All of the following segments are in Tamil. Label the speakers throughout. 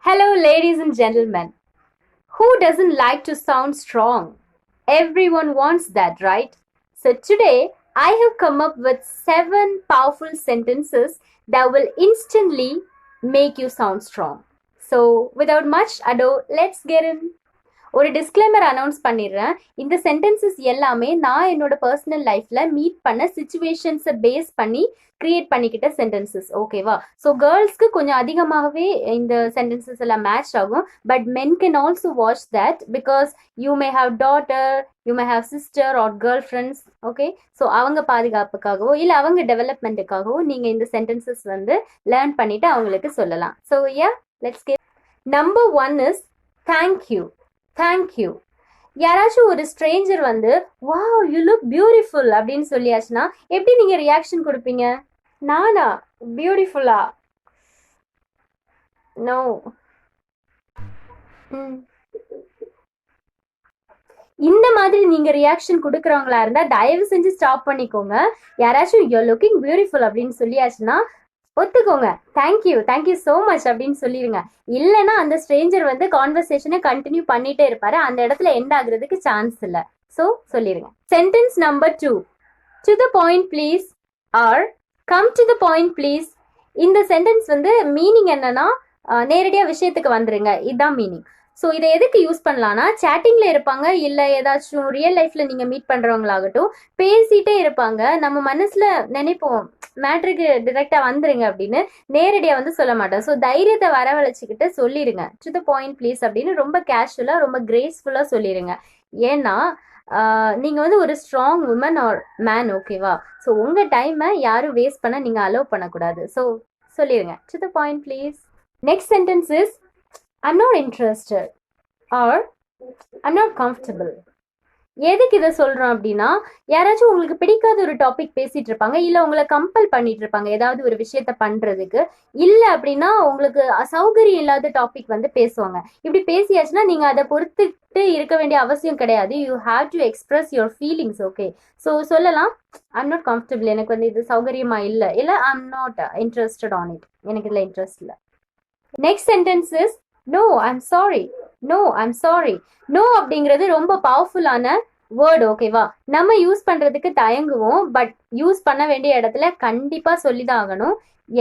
Speaker 1: Hello, ladies and gentlemen. Who doesn't like to sound strong? Everyone wants that, right? So, today I have come up with 7 powerful sentences that will instantly make you sound strong. So, without much ado, let's get in. ஒரு டிஸ்க்ளைமர் அனௌன்ஸ் பண்ணிடுறேன். இந்த சென்டென்சஸ் எல்லாமே நான் என்னோட பர்சனல் லைஃப்ல மீட் பண்ண சிச்சுவேஷன்ஸை பேஸ் பண்ணி கிரியேட் பண்ணிக்கிட்ட சென்டென்சஸ், ஓகேவா? ஸோ கேர்ள்ஸ்க்கு கொஞ்சம் அதிகமாகவே இந்த சென்டென்சஸ் எல்லாம் மேட்ச் ஆகும். But men can also watch that because you may have daughter, you may have sister or girl friends, okay? So அவங்க பாதுகாப்புக்காகவோ இல்லை அவங்க டெவலப்மெண்ட்டுக்காகவோ நீங்கள் இந்த சென்டென்சஸ் வந்து லேர்ன் பண்ணிட்டு அவங்களுக்கு சொல்லலாம். So yeah, let's get. Number 1 is thank you. Thank you. யாராச்சும் ஒரு ஸ்ட்ரேஞ்சர் வந்து வாவ் யூ லுக் பியூட்டிஃபுல் அப்படின்னு சொல்லியாச்சுன்னா எப்படி நீங்க ரியாக்ஷன் கொடுப்பீங்க? நானா பியூட்டிஃபுல்லா? நோ. இந்த மாதிரி நீங்க ரியாக்ஷன் கொடுக்கறவங்களா இருந்தா தயவு செஞ்சு ஸ்டாப் பண்ணிக்கோங்க. யாராச்சும் யூ லுக்கிங் பியூட்டிஃபுல் அப்படின்னு சொல்லியாச்சுன்னா ஒத்துக்கோங்க, தேங்க்யூ சோ மச் அப்படின்னு சொல்லிடுங்க. இல்லைன்னா அந்த ஸ்ட்ரேஞ்சர் வந்து கான்வர்சேஷனை கண்டினியூ பண்ணிட்டே இருப்பாரு, அந்த இடத்துல எண்ட் ஆகுறதுக்கு சான்ஸ் இல்லை. ஸோ சொல்லிடுங்க. Sentence number 2, to the point please or come to the point please. இந்த சென்டென்ஸ் வந்து மீனிங் என்னன்னா நேரடியாக விஷயத்துக்கு வந்துருங்க, இதுதான் மீனிங். ஸோ இதை எதுக்கு யூஸ் பண்ணலாம்னா, சேட்டிங்ல இருப்பாங்க, இல்லை ஏதாச்சும் ரியல் லைஃப்ல நீங்க மீட் பண்றவங்களாகட்டும் பேசிட்டே இருப்பாங்க, நம்ம மனசுல நினைப்போம் மேட்ருக்கு டிரெக்டா வந்துருங்க அப்படின்னு, நேரடியா வந்து சொல்ல மாட்டோம். ஸோ தைரியத்தை வரவழைச்சிக்கிட்டு சொல்லிடுங்க, டு த பாயிண்ட் ப்ளீஸ் அப்படின்னு ரொம்ப கேஷுவலா ரொம்ப கிரேஸ்ஃபுல்லா சொல்லிடுங்க. ஏன்னா நீங்க வந்து ஒரு ஸ்ட்ராங் உமன் ஆர் மேன், ஓகேவா? ஸோ உங்க டைமை யாரும் வேஸ்ட் பண்ண நீங்க அலோவ் பண்ணக்கூடாது. ஸோ சொல்லிடுங்க, to the point please. Next sentence is I'm not interested or I'm not comfortable. எதுக்கு இதை சொல்றோம் அப்படின்னா, யாராச்சும் உங்களுக்கு பிடிக்காத ஒரு டாபிக் பேசிட்டு இருப்பாங்க, இல்ல உங்களை கம்பல் பண்ணிட்டு இருப்பாங்க ஏதாவது ஒரு விஷயத்த பண்றதுக்கு, இல்ல அப்படின்னா உங்களுக்கு அசௌகரியம் இல்லாத டாபிக் வந்து பேசுவாங்க. இப்படி பேசியாச்சுன்னா நீங்க அதை பொறுத்துட்டு இருக்க வேண்டிய அவசியம் கிடையாது. You have to express your feelings, okay? So சொல்லலாம், ஐம் நாட் கம்ஃபர்டபிள், எனக்கு வந்து இது சௌகரியமா இல்லை, இல்லை I'm not interested on it, எனக்கு இதுல இன்ட்ரெஸ்ட் இல்லை. Next sentence is no I'm sorry. No I'm sorry. No அப்படிங்கிறது ரொம்ப பவர்ஃபுல்லான வேர்டு, ஓகேவா? நம்ம யூஸ் பண்றதுக்கு தயங்குவோம், பட் யூஸ் பண்ண வேண்டிய இடத்துல கண்டிப்பா சொல்லிதான் ஆகணும்.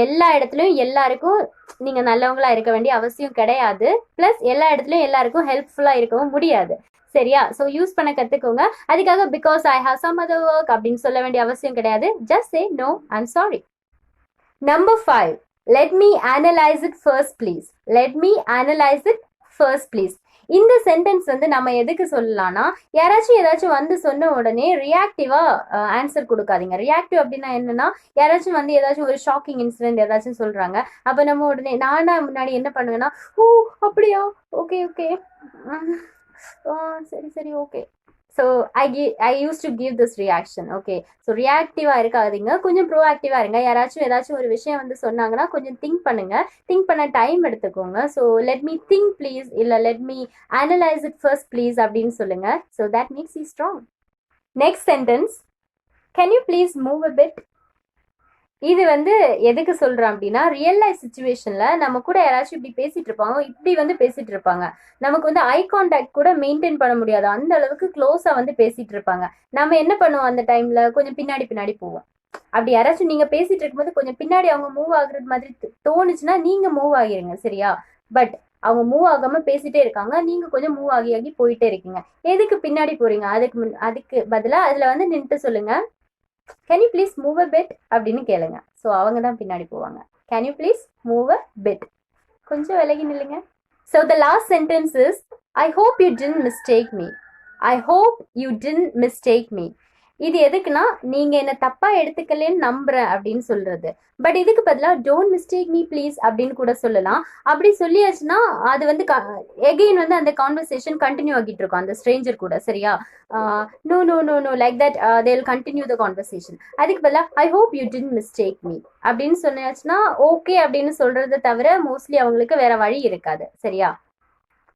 Speaker 1: எல்லா இடத்துலயும் எல்லாருக்கும் நீங்க நல்லவங்களா இருக்க வேண்டிய அவசியம் கிடையாது. பிளஸ் எல்லா இடத்துலயும் எல்லாருக்கும் ஹெல்ப்ஃபுல்லா இருக்கவும் முடியாது, சரியா? ஸோ யூஸ் பண்ண கத்துக்கோங்க. அதுக்காக because I have some other work அப்படின்னு சொல்ல வேண்டிய அவசியம் கிடையாது. Just say no I'm sorry. Number 5, let me analyze it first please. let me analyze it first please. இந்த சென்டென்ஸ் வந்து நம்ம எதுக்கு சொல்லலாம்னா, யாராச்சும் ஏதாச்சும் வந்து சொன்ன உடனே ரியாக்டிவா ஆன்சர் கொடுக்காதீங்க. ரியாக்டிவ் அப்படின்னா என்னன்னா, யாராச்சும் வந்து ஏதாச்சும் ஒரு ஷாக்கிங் இன்சிடென்ட் ஏதாச்சும் சொல்றாங்க, அப்ப நம்ம உடனே நானா முன்னாடி என்ன பண்ணுவேன்னா, ஓ அப்படியா, ஓகே ஓகே, சரி சரி okay. So I use to give this reaction, okay? So ரியாக்டிவாக இருக்காதீங்க, கொஞ்சம் ப்ரோஆக்டிவாக இருங்க. யாராச்சும் ஏதாச்சும் ஒரு விஷயம் வந்து சொன்னாங்கன்னா கொஞ்சம் திங்க் பண்ணுங்க, திங்க் பண்ண டைம் எடுத்துக்கோங்க. So let me think please, இல்லை let me analyse it first please அப்படின்னு சொல்லுங்க. So that makes you strong. Next sentence, can you please move a bit. இது வந்து எதுக்கு சொல்றேன் அப்படின்னா, ரியல் லைஃப் சுச்சுவேஷன்ல நம்ம கூட யாராச்சும் இப்படி பேசிட்டு இருப்பாங்க, இப்படி வந்து பேசிட்டு இருப்பாங்க, நமக்கு வந்து ஐ கான்டாக்ட் கூட மெயின்டைன் பண்ண முடியாது, அந்த அளவுக்கு க்ளோஸா வந்து பேசிட்டு இருப்பாங்க. நம்ம என்ன பண்ணுவோம் அந்த டைம்ல, கொஞ்சம் பின்னாடி பின்னாடி போவோம். அப்படி யாராச்சும் நீங்க பேசிட்டு இருக்கும்போது கொஞ்சம் பின்னாடி அவங்க மூவ் ஆகுறது மாதிரி தோணுச்சுன்னா நீங்க மூவ் ஆகிருங்க, சரியா? பட் அவங்க மூவ் ஆகாம பேசிட்டே இருக்காங்க, நீங்க கொஞ்சம் மூவ் ஆகி ஆகி போயிட்டே இருக்கீங்க, எதுக்கு பின்னாடி போறீங்க? அதுக்கு பதிலா அதுல வந்து நின்று சொல்லுங்க, can you please move a bit அப்படின்னு கேளுங்க. ஸோ அவங்க தான் பின்னாடி போவாங்க. Can you please move a bit, கொஞ்சம் விலகி நில்லுங்க. So the last sentence is I hope you didn't mistake me. I hope you didn't mistake me. இது எதுக்குன்னா, நீங்க என்ன தப்பா எடுத்துக்கலன்னு நம்புறேன் அப்படின்னு சொல்றது. பட் இதுக்கு பதிலாக டோன்ட் மிஸ்டேக் மீ ப்ளீஸ் அப்படின்னு கூட சொல்லலாம். அப்படி சொல்லியாச்சுன்னா அது வந்து எகெயின் வந்து அந்த கான்வர்சேஷன் கண்டினியூ ஆகிட்டு இருக்கும் அந்த ஸ்ட்ரேஞ்சர் கூட, சரியா? No no no no like that they will continue the conversation. அதுக்கு பதிலாக I hope you didn't mistake me அப்படின்னு சொன்னாச்சுன்னா ஓகே அப்படின்னு சொல்றதை தவிர மோஸ்ட்லி அவங்களுக்கு வேற வழி இருக்காது, சரியா?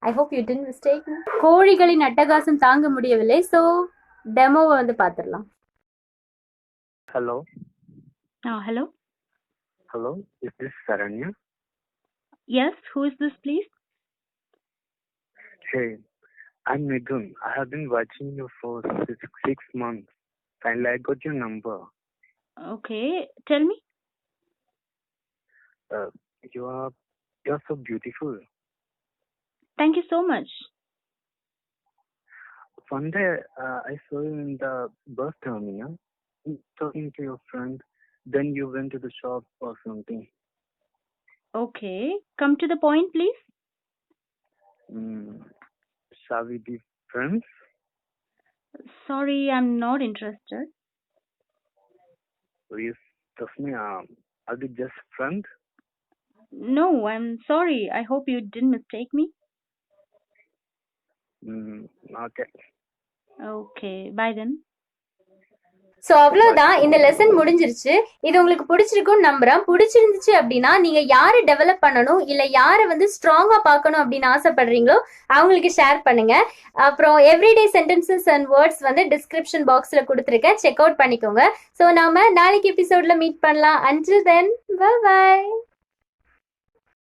Speaker 1: I hope you didn't mistake me. கோழிகளின் அட்டகாசம் தாங்க முடியவில்லை, ஸோ டெமோவை வந்து பார்த்துடலாம்.
Speaker 2: Hello.
Speaker 3: Hello.
Speaker 2: Hello. Is this Saranya?
Speaker 3: Yes, who is this, please?
Speaker 2: Hey, I'm Midun. I have been watching you for 6 months. Finally, I got your number.
Speaker 3: Okay, tell me.
Speaker 2: Uh, you're so beautiful.
Speaker 3: Thank you so much.
Speaker 2: One day, I saw you in the bus terminal, talking to your friend. Then you went to the shop or something.
Speaker 3: Okay, come to the point, please.
Speaker 2: Shall we be friends?
Speaker 3: Sorry, I'm not interested.
Speaker 2: Yes, trust me. Are we just friends?
Speaker 3: No, I'm sorry. I hope you didn't mistake me.
Speaker 2: Okay.
Speaker 3: Okay, bye then.
Speaker 1: So அவ்வளோதான், இந்த லெசன் முடிஞ்சிருச்சு. இது உங்களுக்கு பிடிச்சிருக்கும்னு நம்புறேன். பிடிச்சிருந்துச்சு அப்படின்னா நீங்க யாரை டெவலப் பண்ணணும் இல்ல யாரை வந்து ஸ்ட்ராங்கா பார்க்கணும் அப்படின்னு ஆசைப்படுறீங்களோ அவங்களுக்கு ஷேர் பண்ணுங்க. அப்புறம் எவ்ரிடே சென்டென்சஸ் அண்ட் வேர்ட்ஸ் வந்து டிஸ்கிரிப்ஷன் பாக்ஸ்ல கொடுத்துருக்கேன், செக் அவுட் பண்ணிக்கோங்க. ஸோ நாம நாளைக்கு எபிசோட்ல மீட் பண்ணலாம். Until then bye by.